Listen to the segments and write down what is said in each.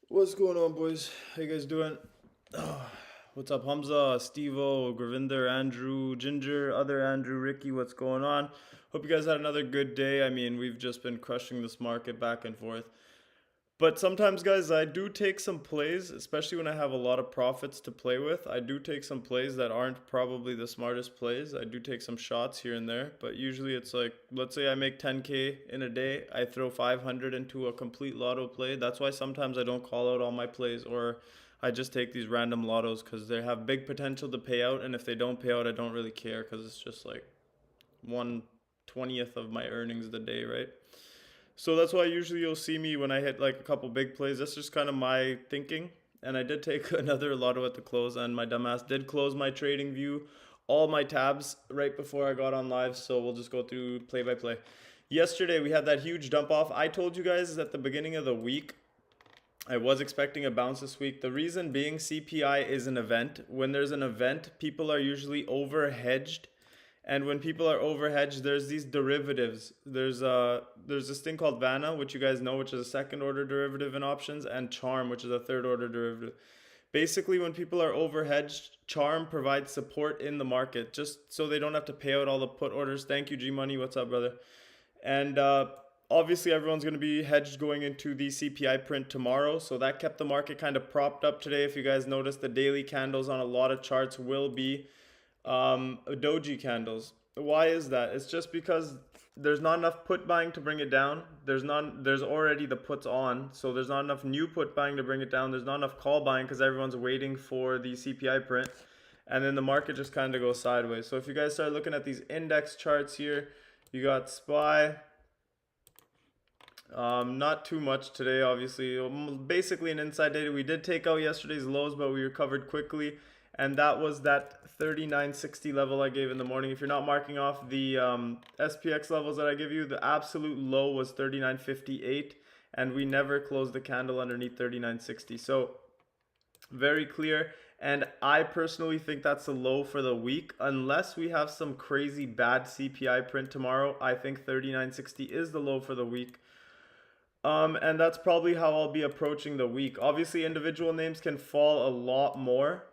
What's going on, boys? How you guys doing? What's up, Hamza, Stevo, Gravinder, Andrew, Ginger, other Andrew, Ricky? What's going on? Hope you guys had another good day. I mean, we've just been crushing this market back and forth. But sometimes, guys, I do take some plays, especially when I have a lot of profits to play with. I do take some plays that aren't probably the smartest plays. I do take some shots here and there, but usually it's like, let's say I make 10K in a day, I throw 500 into a complete lotto play. That's why sometimes I don't call out all my plays, or I just take these random lottos because they have big potential to pay out, and if they don't pay out, I don't really care because it's just like 1/20th of my earnings the day, right? So that's why usually you'll see me when I hit like a couple big plays. That's just kind of my thinking. And I did take another lotto at the close, and my dumbass did close my trading view, all my tabs right before I got on live. So we'll just go through play by play. Yesterday we had that huge dump off. I told you guys at the beginning of the week I was expecting a bounce this week. The reason being CPI is an event. When there's an event, people are usually over hedged, and when people are overhedged, there's these derivatives. There's this thing called Vanna, which you guys know, which is a second order derivative in options, and Charm, which is a third order derivative. Basically, when people are overhedged, Charm provides support in the market, just so they don't have to pay out all the put orders. Thank you, G Money. What's up, brother? And obviously, everyone's going to be hedged going into the CPI print tomorrow. So that kept the market kind of propped up today. If you guys noticed, the daily candles on a lot of charts will be doji candles. Why is that? It's just because there's not enough put buying to bring it down. There's already the puts on, so there's not enough new put buying to bring it down. There's not enough call buying because everyone's waiting for the CPI print, and then the market just kind of goes sideways. So if you guys start looking at these index charts here, you got SPY. Not too much today, obviously. Basically an inside day. We did take out yesterday's lows, but we recovered quickly, and that was that 39.60 level I gave in the morning. If you're not marking off the SPX levels that I give you, the absolute low was 39.58, and we never closed the candle underneath 39.60. So very clear. And I personally think that's a low for the week. Unless we have some crazy bad CPI print tomorrow, I think 39.60 is the low for the week. And that's probably how I'll be approaching the week. Obviously, individual names can fall a lot more.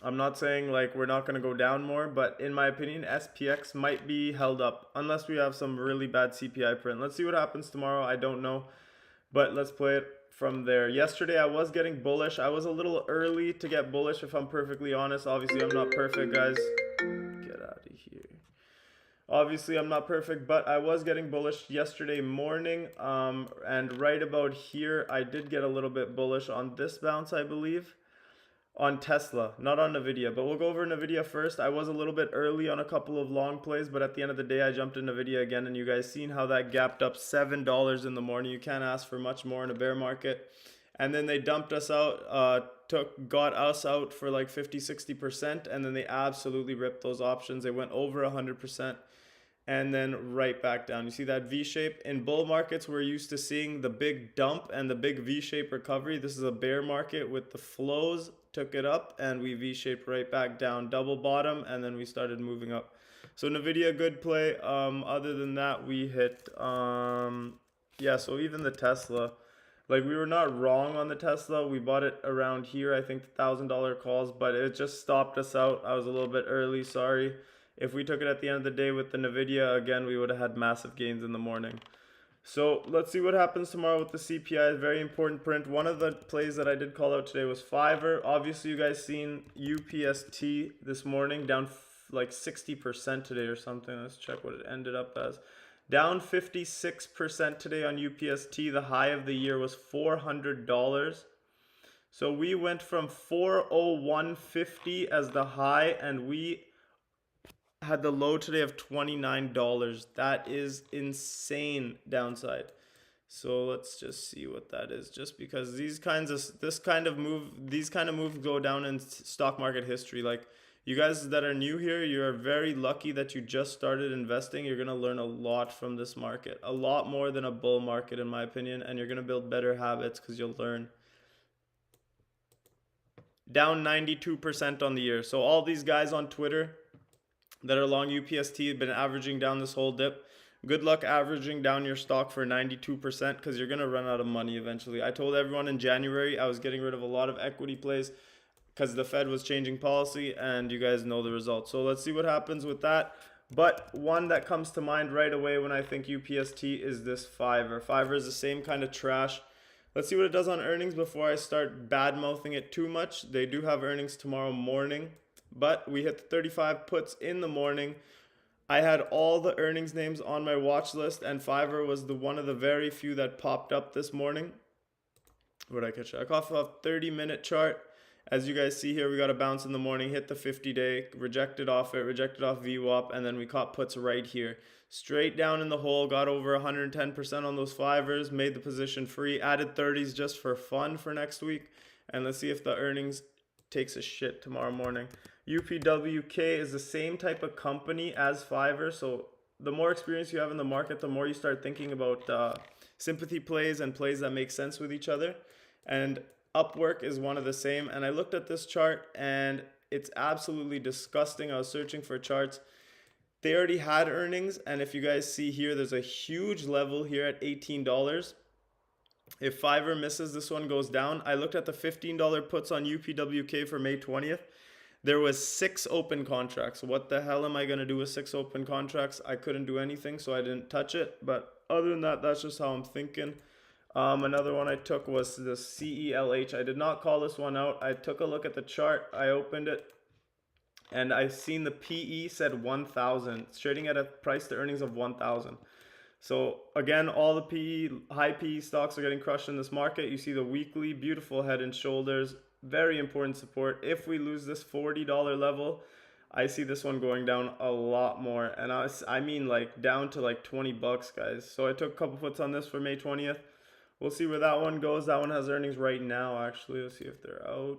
I'm not saying like we're not going to go down more, but in my opinion, SPX might be held up unless we have some really bad CPI print. Let's see what happens tomorrow. I don't know, but let's play it from there. Yesterday, I was getting bullish. I was a little early to get bullish, if I'm perfectly honest. Obviously, I'm not perfect, guys. Get out of here. Obviously, I'm not perfect, but I was getting bullish yesterday morning. And right about here, I did get a little bit bullish on this bounce, I believe, on Tesla, not on Nvidia. But we'll go over Nvidia first. I was a little bit early on a couple of long plays, but at the end of the day, I jumped in Nvidia again, and you guys seen how that gapped up $7 in the morning. You can't ask for much more in a bear market. And then they dumped us out, got us out for like 50-60%, and then they absolutely ripped those options. They went over 100%, and then right back down. You see that V shape? In bull markets, we're used to seeing the big dump and the big V shape recovery. This is a bear market with the flows, took it up, and we V shaped right back down, double bottom, and then we started moving up. So Nvidia, good play. Other than that, we hit, yeah, so even the Tesla, like we were not wrong on the Tesla. We bought it around here, I think $1,000 calls, but it just stopped us out. I was a little bit early, sorry. If we took it at the end of the day with the Nvidia, again, we would have had massive gains in the morning. So let's see what happens tomorrow with the CPI. Very important print. One of the plays that I did call out today was Fiverr. Obviously, you guys seen UPST this morning down like 60% today or something. Let's check what it ended up as. Down 56% today on UPST. The high of the year was $400. So we went from 401.50 as the high, and we had the low today of $29. That is insane downside. So let's just see what that is. Just because these kinds of moves go down in stock market history. Like you guys that are new here, you are very lucky that you just started investing. You're gonna learn a lot from this market, a lot more than a bull market, in my opinion, and you're gonna build better habits because you'll learn. Down 92% on the year. So all these guys on Twitter that are long UPST have been averaging down this whole dip. Good luck averaging down your stock for 92% because you're going to run out of money eventually. I told everyone in January I was getting rid of a lot of equity plays because the Fed was changing policy, and you guys know the results. So let's see what happens with that. But one that comes to mind right away when I think UPST is this Fiverr. Fiverr is the same kind of trash. Let's see what it does on earnings before I start bad mouthing it too much. They do have earnings tomorrow morning, but we hit the 35 puts in the morning. I had all the earnings names on my watch list, and Fiverr was the one of the very few that popped up this morning. What did I catch? I caught off 30-minute chart. As you guys see here, we got a bounce in the morning, hit the 50-day, rejected off it, rejected off VWAP, and then we caught puts right here. Straight down in the hole, got over 110% on those Fivers, made the position free, added 30s just for fun for next week. And let's see if the earnings takes a shit tomorrow morning. UPWK is the same type of company as Fiverr, so the more experience you have in the market, the more you start thinking about sympathy plays and plays that make sense with each other. And Upwork is one of the same. And I looked at this chart and it's absolutely disgusting. I was searching for charts. They already had earnings, and if you guys see here, there's a huge level here at $18. If Fiverr misses, this one goes down. I looked at the $15 puts on UPWK for May 20th. There was 6 open contracts. What the hell am I going to do with 6 open contracts? I couldn't do anything, so I didn't touch it. But other than that, that's just how I'm thinking. Another one I took was the CELH. I did not call this one out. I took a look at the chart. I opened it, and I seen the PE said 1,000. It's trading at a price to earnings of 1,000. So again, all the PE, high PE stocks are getting crushed in this market. You see the weekly, beautiful head and shoulders. Very important support. If we lose this $40 level, I see this one going down a lot more. And I mean like down to like 20 bucks, guys. So I took a couple puts on this for May 20th. We'll see where that one goes. That one has earnings right now, actually. Let's see if they're out.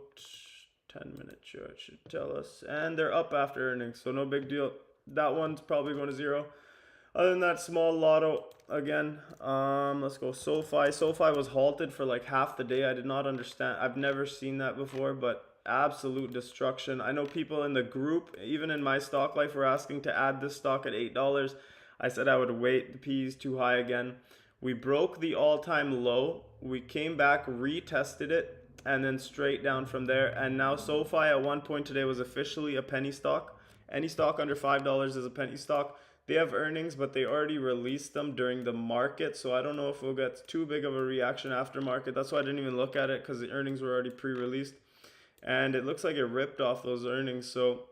10-minute chart should tell us. And they're up after earnings, so no big deal. That one's probably going to zero. Other than that, small lotto again. Let's go SoFi. SoFi was halted for like half the day. I did not understand. I've never seen that before, but absolute destruction. I know people in the group, even in my stock life, were asking to add this stock at $8. I said I would wait. The P is too high again. We broke the all-time low. We came back, retested it, and then straight down from there. And now SoFi at one point today was officially a penny stock. Any stock under $5 is a penny stock. They have earnings, but they already released them during the market, so I don't know if we'll get too big of a reaction after market. That's why I didn't even look at it, because the earnings were already pre-released. And it looks like it ripped off those earnings. So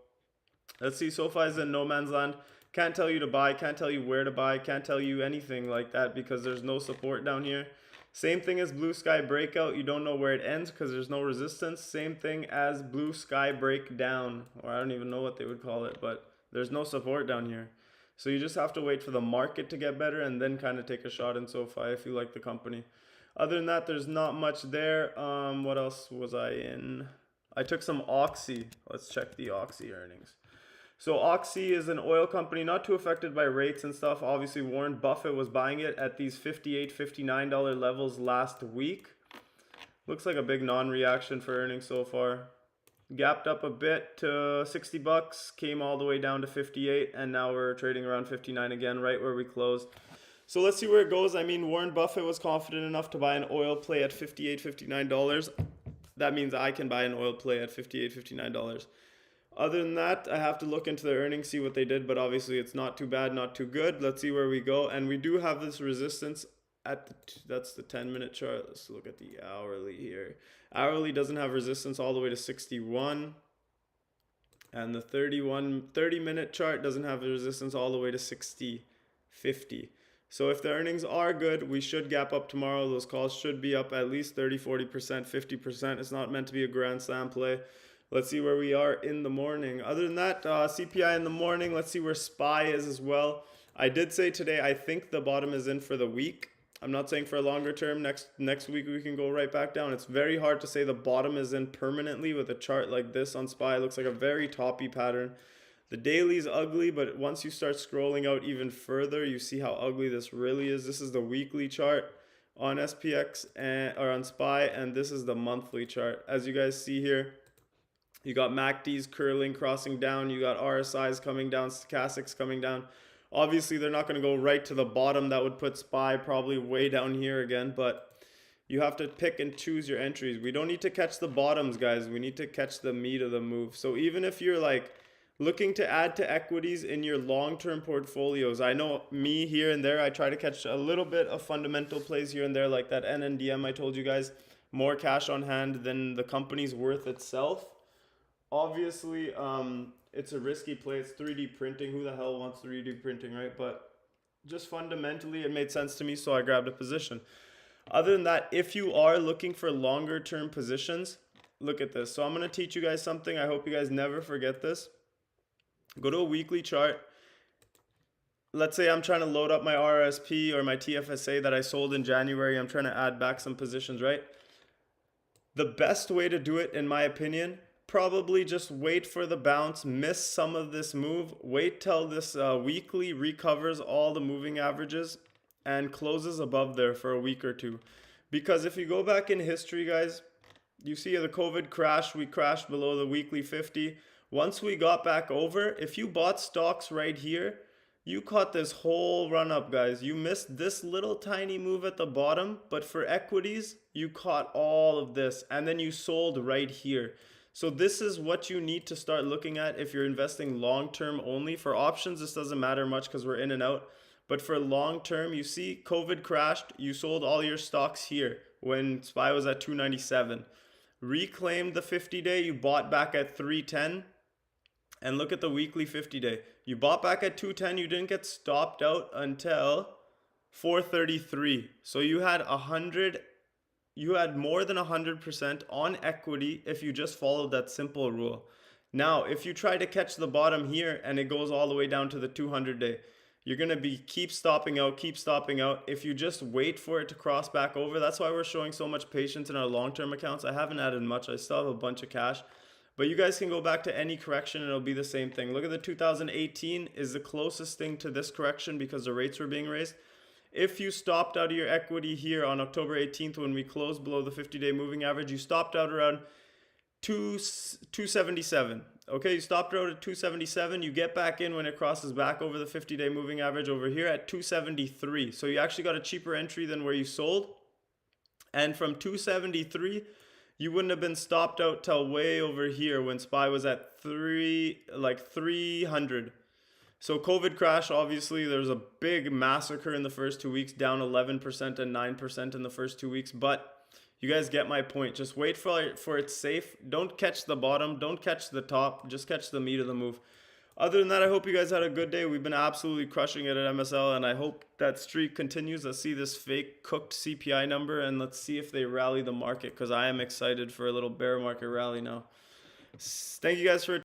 let's see. SoFi's in no man's land. Can't tell you to buy, can't tell you where to buy, can't tell you anything like that because there's no support down here. Same thing as Blue Sky Breakout. You don't know where it ends because there's no resistance. Same thing as Blue Sky Breakdown, or I don't even know what they would call it, but there's no support down here. So you just have to wait for the market to get better and then kind of take a shot in SoFi if you like the company. Other than that, there's not much there. What else was I in? I took some Oxy. Let's check the Oxy earnings. So Oxy is an oil company not too affected by rates and stuff. Obviously, Warren Buffett was buying it at these $58, $59 levels last week. Looks like a big non-reaction for earnings so far. Gapped up a bit to 60 bucks, came all the way down to 58, and now we're trading around 59 again, right where we closed. So let's see where it goes. I mean, Warren Buffett was confident enough to buy an oil play at $58, $59. That means I can buy an oil play at $58, $59. Other than that, I have to look into their earnings, see what they did, but obviously it's not too bad, not too good. Let's see where we go. And we do have this resistance at that's the 10-minute chart. Let's look at the hourly here. Hourly doesn't have resistance all the way to 61. And the 30-minute chart doesn't have resistance all the way to 50. So if the earnings are good, we should gap up tomorrow. Those calls should be up at least 30, 40%, 50%. It's not meant to be a grand slam play. Let's see where we are in the morning. Other than that, CPI in the morning. Let's see where SPY is as well. I did say today I think the bottom is in for the week. I'm not saying for a longer term. Next week we can go right back down. It's very hard to say the bottom is in permanently with a chart like this on SPY. It looks like a very toppy pattern. The daily is ugly, but once you start scrolling out even further, you see how ugly this really is. This is the weekly chart on SPX or on SPY, and this is the monthly chart. As you guys see here, you got MACDs curling, crossing down. You got RSIs coming down, stochastics coming down. Obviously, they're not going to go right to the bottom. That would put SPY probably way down here again, but you have to pick and choose your entries. We don't need to catch the bottoms, guys. We need to catch the meat of the move. So even if you're like looking to add to equities in your long-term portfolios, I know me here and there, I try to catch a little bit of fundamental plays here and there, like that NNDM I told you guys, more cash on hand than the company's worth itself. Obviously, it's a risky play. It's 3D printing. Who the hell wants 3D printing, right? But just fundamentally, it made sense to me, so I grabbed a position. Other than that, if you are looking for longer term positions, look at this. So I'm going to teach you guys something. I hope you guys never forget this. Go to a weekly chart. Let's say I'm trying to load up my RRSP or my TFSA that I sold in January. I'm trying to add back some positions, right? The best way to do it, in my opinion, probably just wait for the bounce, miss some of this move, wait till this weekly recovers all the moving averages and closes above there for a week or two. Because if you go back in history, guys, you see the COVID crash, we crashed below the weekly 50. Once we got back over, if you bought stocks right here, you caught this whole run up, guys. You missed this little tiny move at the bottom, but for equities, you caught all of this and then you sold right here. So this is what you need to start looking at if you're investing long-term only. For options, this doesn't matter much because we're in and out. But for long term, you see COVID crashed, you sold all your stocks here when SPY was at 297. Reclaimed the 50-day, you bought back at 310. And look at the weekly 50-day. You bought back at 210, you didn't get stopped out until 433. So you had more than 100% on equity if you just followed that simple rule. Now, if you try to catch the bottom here and it goes all the way down to the 200-day, you're going to keep stopping out. If you just wait for it to cross back over, that's why we're showing so much patience in our long-term accounts. I haven't added much. I still have a bunch of cash. But you guys can go back to any correction and it'll be the same thing. Look at the 2018 is the closest thing to this correction because the rates were being raised. If you stopped out of your equity here on October 18th when we closed below the 50-day moving average, you stopped out around 277. Okay, you stopped out at 277. You get back in when it crosses back over the 50-day moving average over here at 273. So you actually got a cheaper entry than where you sold. And from 273, you wouldn't have been stopped out till way over here when SPY was at 300. So COVID crash, obviously, there was a big massacre in the first 2 weeks, down 11% and 9% in the first 2 weeks. But you guys get my point. Just wait for it safe. Don't catch the bottom. Don't catch the top. Just catch the meat of the move. Other than that, I hope you guys had a good day. We've been absolutely crushing it at MSL, and I hope that streak continues. Let's see this fake cooked CPI number, and let's see if they rally the market because I am excited for a little bear market rally now. Thank you guys for